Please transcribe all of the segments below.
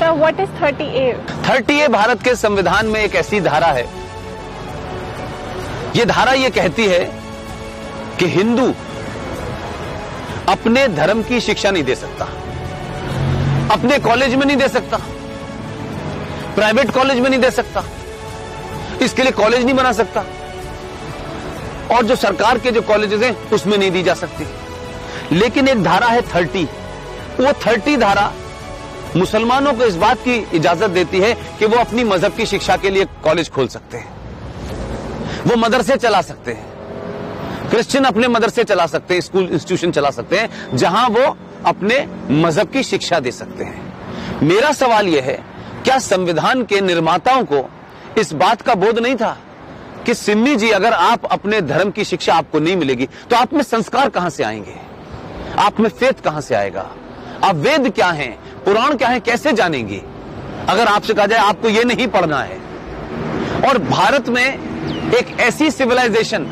Sir what is 30A? 30A Bharat के संविधान में एक ऐसी धारा है, ये धारा ये कहती है कि हिंदू अपने धर्म की शिक्षा नहीं दे सकता, अपने कॉलेज में नहीं दे सकता, प्राइवेट कॉलेज में नहीं दे सकता, इसके लिए कॉलेज नहीं बना सकता, और जो सरकार के जो कॉलेजेस हैं उसमें नहीं दी जा सकती। लेकिन एक धारा है 30, वो 30 धारा मुसलमानों को इस बात की इजाजत देती है कि वो अपनी मजहब की शिक्षा के लिए कॉलेज खोल सकते हैं, वो मदरसे चला सकते हैं, क्रिश्चियन अपने मदरसे चला सकते हैं, स्कूल इंस्टीट्यूशन चला सकते हैं जहां वो अपने मजहब की शिक्षा दे सकते हैं। मेरा सवाल यह है, क्या संविधान के निर्माताओं को इस बात का बोध नहीं था कि सिम्मी जी, अगर आप अपने धर्म की शिक्षा आपको नहीं मिलेगी तो आप में संस्कार कहां से आएंगे, आप में फेथ कहां से आएगा, आप वेद क्या हैं, पुराण क्या है, कैसे जानेंगे अगर आपसे कहा जाए आपको यह नहीं पढ़ना है। और भारत में एक ऐसी सिविलाइजेशन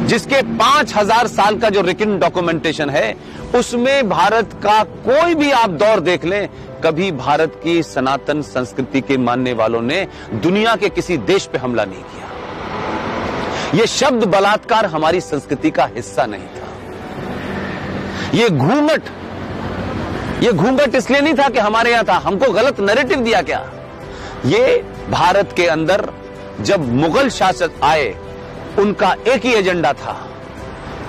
जिसके 5000 साल का जो रिटन डॉक्यूमेंटेशन है, उसमें भारत का कोई भी आप दौर देख लें, कभी भारत की सनातन संस्कृति के मानने वालों ने दुनिया के किसी देश पे हमला नहीं किया। यह शब्द बलात्कार हमारी संस्कृति का हिस्सा नहीं था। ये घूंघट इसलिए नहीं था कि हमारे यहां था, हमको गलत नैरेटिव दिया क्या। ये भारत के अंदर जब मुगल शासक आए, उनका एक ही एजेंडा था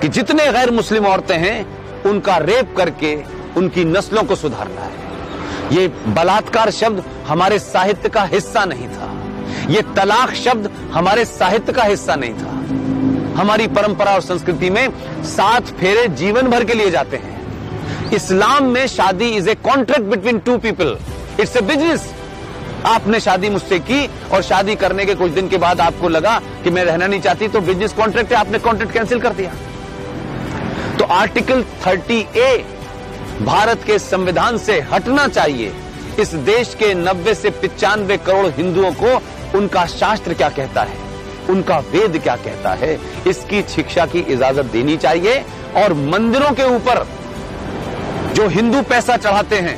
कि जितने गैर मुस्लिम औरतें हैं उनका रेप करके उनकी नस्लों को सुधारना है। ये बलात्कार शब्द हमारे साहित्य का हिस्सा नहीं था, ये तलाक शब्द हमारे साहित्य का हिस्सा नहीं था। हमारी परंपरा और संस्कृति में 7 फेरे जीवन भर के लिए जाते हैं। इस्लाम में शादी is a contract between 2 people, it's a business. आपने शादी मुझसे की और शादी करने के कुछ दिन के बाद आपको लगा कि मैं रहना नहीं चाहती, तो बिजनेस कॉन्ट्रैक्ट है, आपने कॉन्ट्रैक्ट कैंसिल कर दिया। तो आर्टिकल 30A भारत के संविधान से हटना चाहिए। इस देश के 90 से 95 करोड़ हिंदुओं को उनका शास्त्र क्या कहता है, उनका वेद क्या कहता है, इसकी शिक्षा की इजाजत देनी चाहिए। और मंदिरों के ऊपर जो हिंदू पैसा चढ़ाते हैं,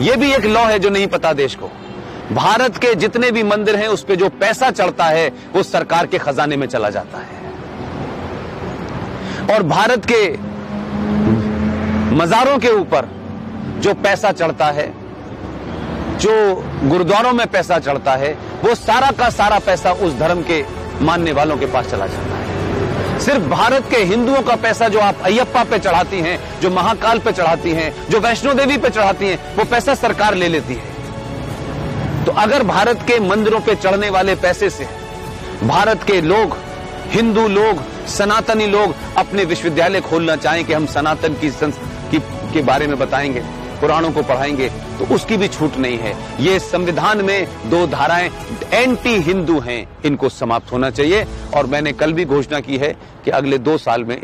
यह भी एक लॉ है जो नहीं पता देश को। भारत के जितने भी मंदिर हैं उस पे जो पैसा चढ़ता है वो सरकार के खजाने में चला जाता है। और भारत के मजारों के ऊपर जो पैसा चढ़ता है, जो गुरुद्वारों में पैसा चढ़ता है, वो सारा का सारा पैसा उस धर्म के मानने वालों के पास चला जाता है। सिर्फ भारत के हिंदुओं का पैसा जो आप अयप्पा पे चढ़ाती हैं, जो महाकाल पे चढ़ाती हैं, जो वैष्णो देवी पे चढ़ाती हैं, वो पैसा सरकार ले लेती है। तो अगर भारत के मंदिरों पे चढ़ने वाले पैसे से भारत के लोग, हिंदू लोग, सनातनी लोग अपने विश्वविद्यालय खोलना चाहें कि हम सनातन के बारे में बताएंगे, पुराणों को पढ़ाएंगे, तो उसकी भी छूट नहीं है। ये संविधान में 2 धाराएं एंटी हिंदू हैं, इनको समाप्त होना चाहिए। और मैंने कल भी घोषणा की है कि अगले 2 साल में